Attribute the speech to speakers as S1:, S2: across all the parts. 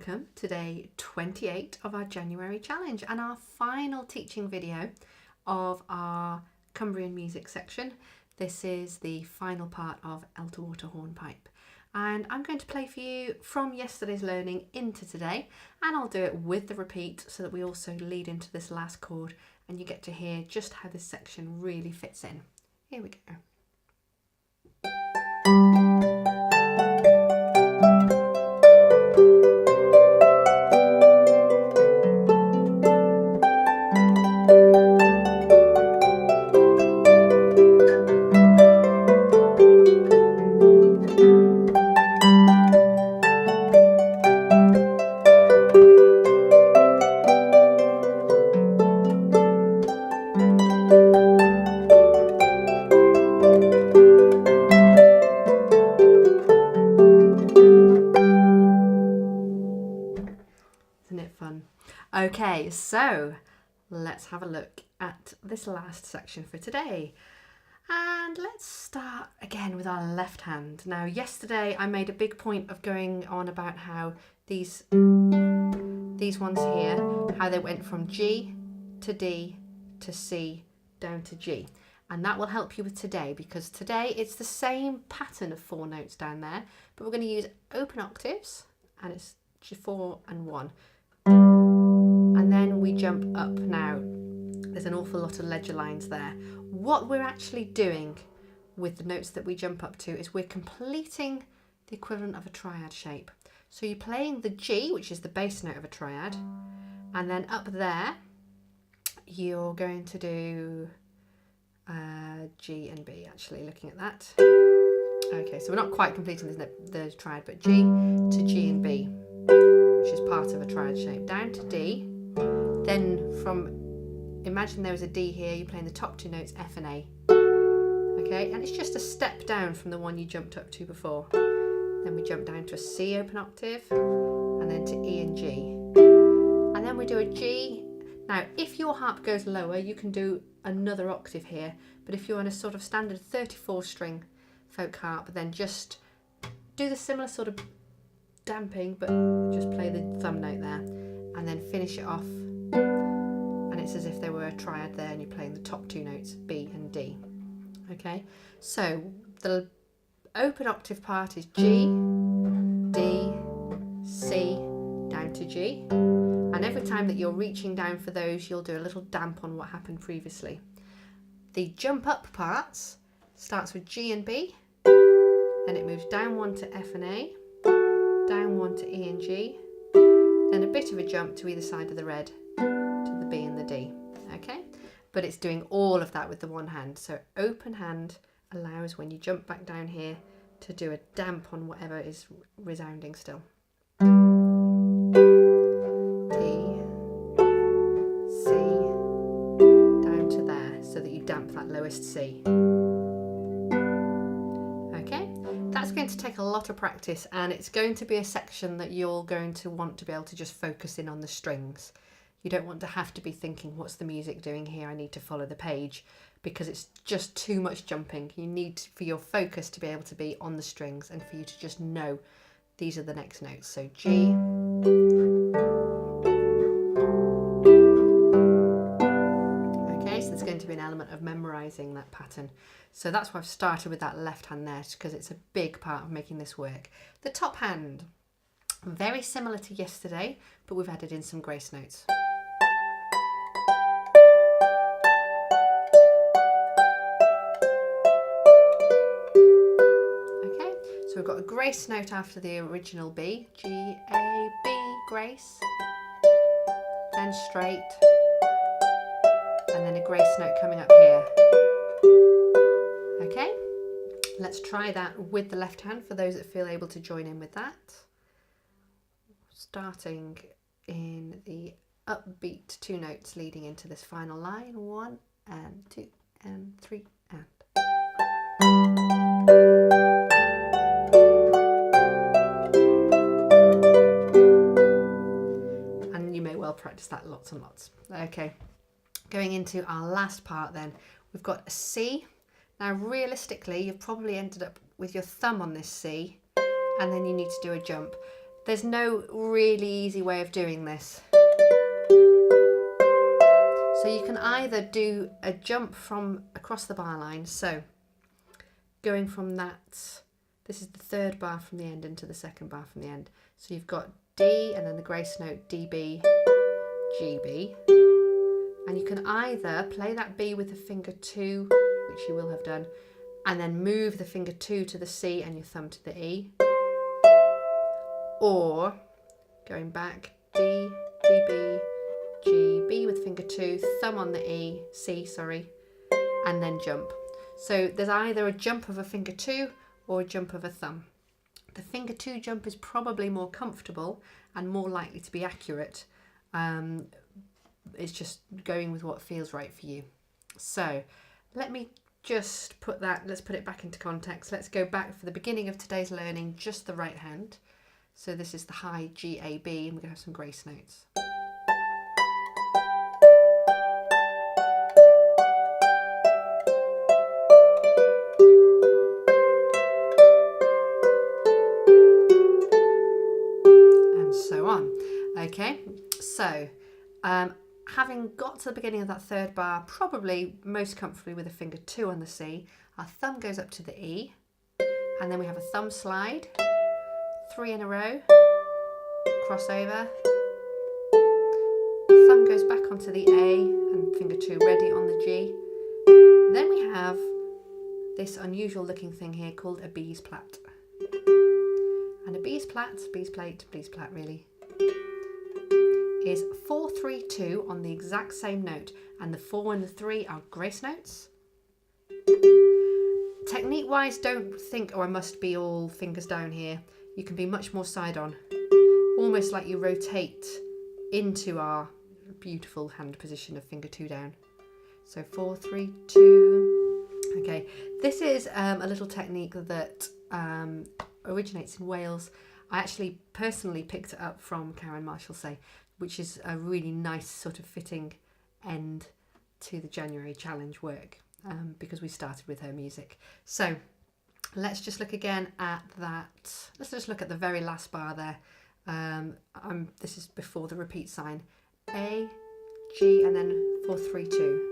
S1: welcome to day 28 of our January challenge and our final teaching video of our Cumbrian music section. This is the final part of Elter Water Hornpipe, and I'm going to play for you from yesterday's learning into today, and I'll do it with the repeat so that we also lead into this last chord and you get to hear just how this section really fits in. Here we go. Okay, so let's have a look at this last section for today. And let's start again with our left hand. Now, yesterday I made a big point of going on about how these ones here, how they went from G to D to C down to G. And that will help you with today, because today it's the same pattern of 4 notes down there, but we're going to use open octaves, and it's G4 and 1. And then we jump up. Now, there's an awful lot of ledger lines there. What we're actually doing with the notes that we jump up to is we're completing the equivalent of a triad shape. So you're playing the G, which is the bass note of a triad, and then up there you're going to do G and B, actually, looking at that. Okay, so we're not quite completing the triad, but G to G and B, which is part of a triad shape, down to D. Then imagine there was a D here, you're playing the top 2 notes, F and A. Okay, and it's just a step down from the one you jumped up to before. Then we jump down to a C open octave, and then to E and G. And then we do a G. Now, if your harp goes lower, you can do another octave here, but if you're on a sort of standard 34 string folk harp, then just do the similar sort of damping, but just play the thumb note there, and then finish it off, and it's as if there were a triad there and you're playing the top 2 notes, B and D. Okay, so the open octave part is G, D, C, down to G, and every time that you're reaching down for those, you'll do a little damp on what happened previously. The jump up parts starts with G and B, then it moves down 1 to F and A, down 1 to E and G, then a bit of a jump to either side of the red to the B and the D. Okay, but it's doing all of that with the one hand. So open hand allows, when you jump back down here, to do a damp on whatever is resounding still. D, C, down to there, so that you damp that lowest C. That's going to take a lot of practice, and it's going to be a section that you're going to want to be able to just focus in on the strings. You don't want to have to be thinking, what's the music doing here? I need to follow the page, because it's just too much jumping. You need for your focus to be able to be on the strings and for you to just know these are the next notes. So G, okay, so there's going to be an element of memorizing that pattern. So that's why I've started with that left hand there, because it's a big part of making this work. The top hand, very similar to yesterday, but we've added in some grace notes. Okay, so we've got a grace note after the original B, G, A, B, grace, then straight, and then a grace note coming up here. Okay, let's try that with the left hand for those that feel able to join in with that. Starting in the upbeat 2 notes leading into this final line, 1 and 2 and 3 and. And you may well practice that lots and lots. Okay, going into our last part then, we've got a C. Now, realistically, you've probably ended up with your thumb on this C, and then you need to do a jump. There's no really easy way of doing this. So you can either do a jump from across the bar line, so going from that, this is the third bar from the end into the second bar from the end. So you've got D and then the grace note D, B, G, B. And you can either play that B with the finger 2, which you will have done, and then move the finger 2 to the C and your thumb to the E. Or going back, D, D, B, G, B with finger 2, thumb on the E, C, sorry, and then jump. So there's either a jump of a finger 2 or a jump of a thumb. The finger 2 jump is probably more comfortable and more likely to be accurate. It's just going with what feels right for you. So let me just let's put it back into context. Let's go back for the beginning of today's learning, just the right hand. So this is the high G, A, B, and we're going to have some grace notes. And so on. Okay, so having got to the beginning of that third bar, probably most comfortably with a finger 2 on the C, our thumb goes up to the E, and then we have a thumb slide, 3 in a row, crossover, thumb goes back onto the A and finger 2 ready on the G. Then we have this unusual looking thing here called a B's plat. And a B's plat, B's plate, B's plat really, is 4, 3, 2 on the exact same note, and the 4 and the 3 are grace notes. Technique wise, don't think, oh, I must be all fingers down here. You can be much more side on, almost like you rotate into our beautiful hand position of finger 2 down. So 4, 3, 2. Okay, this is a little technique that originates in Wales. I actually personally picked it up from Karen Marshall-Say, which is a really nice sort of fitting end to the JaNEWary challenge work, because we started with her music. So let's just look again at that. Let's just look at the very last bar there. This is before the repeat sign. A, G, and then 4, 3, 2.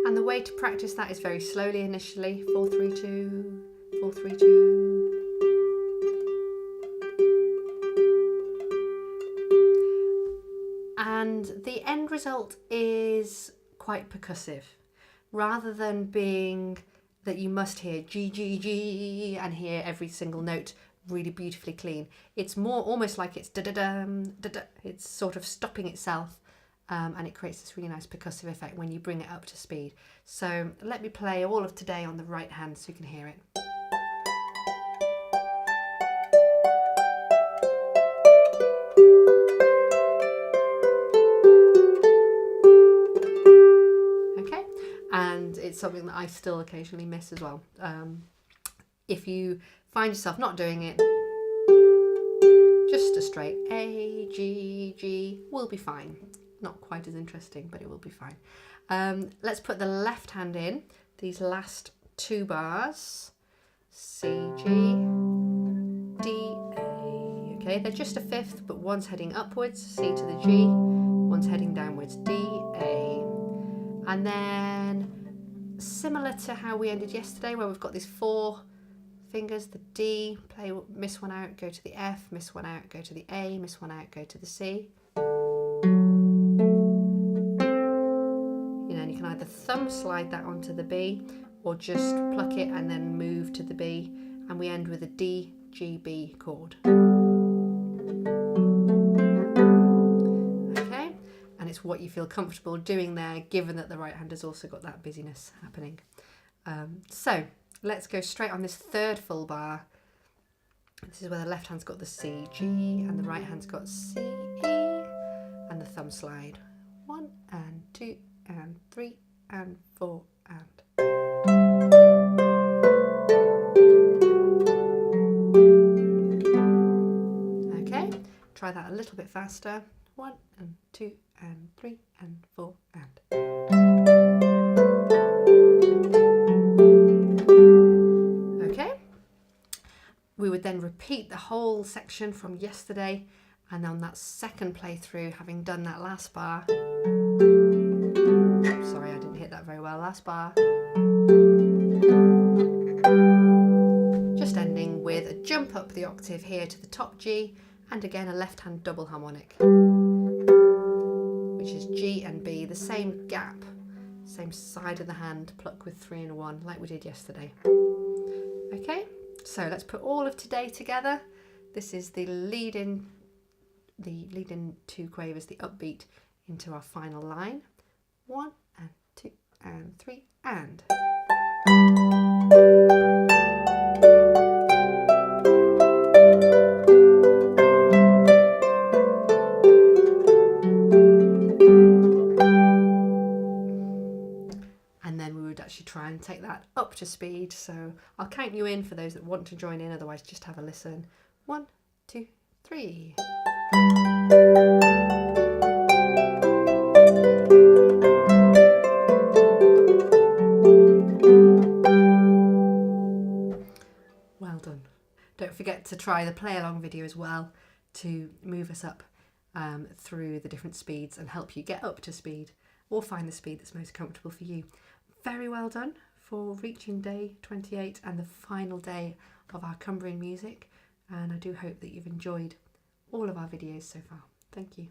S1: And the way to practice that is very slowly initially. 4, 3, 2, 4, 3, 2. And the end result is quite percussive. Rather than being that you must hear G, G, G and hear every single note really beautifully clean, it's more almost like it's da-da-dum, da-da. It's sort of stopping itself, and it creates this really nice percussive effect when you bring it up to speed. So let me play all of today on the right hand so you can hear it. And it's something that I still occasionally miss as well. If you find yourself not doing it, just a straight A, G, G will be fine. Not quite as interesting, but it will be fine. Let's put the left hand in, these last 2 bars. C, G, D, A. Okay, they're just a fifth, but one's heading upwards, C to the G, one's heading downwards, D, A. And then, similar to how we ended yesterday, where we've got these 4 fingers, the D, miss one out, go to the F, miss one out, go to the A, miss one out, go to the C. You know, and you can either thumb slide that onto the B, or just pluck it and then move to the B, and we end with a D, G, B chord. And it's what you feel comfortable doing there, given that the right hand has also got that busyness happening. So let's go straight on this third full bar. This is where the left hand's got the C, G, and the right hand's got C, E, and the thumb slide. 1 and 2 and 3 and 4 and. Okay, try that a little bit faster. 1 and 2 and 3 and 4 and. Okay, we would then repeat repeat the whole section from yesterday, and on that second playthrough, having done that last bar, sorry I didn't hit that very well, last bar, just ending with a jump up the octave here to the top G, and again a left hand double harmonic, which is G and B, the same gap, same side of the hand, pluck with 3 and 1 like we did yesterday. Okay, so let's put all of today together. This is the lead in 2 quavers, the upbeat, into our final line. 1 and 2 and 3 and. And then we would actually try and take that up to speed. So I'll count you in for those that want to join in, otherwise just have a listen. 1, 2, 3. Well done. Don't forget to try the play along video as well to move us up through the different speeds and help you get up to speed or find the speed that's most comfortable for you. Very well done for reaching day 28 and the final day of our Cumbrian music, and I do hope that you've enjoyed all of our videos so far. Thank you.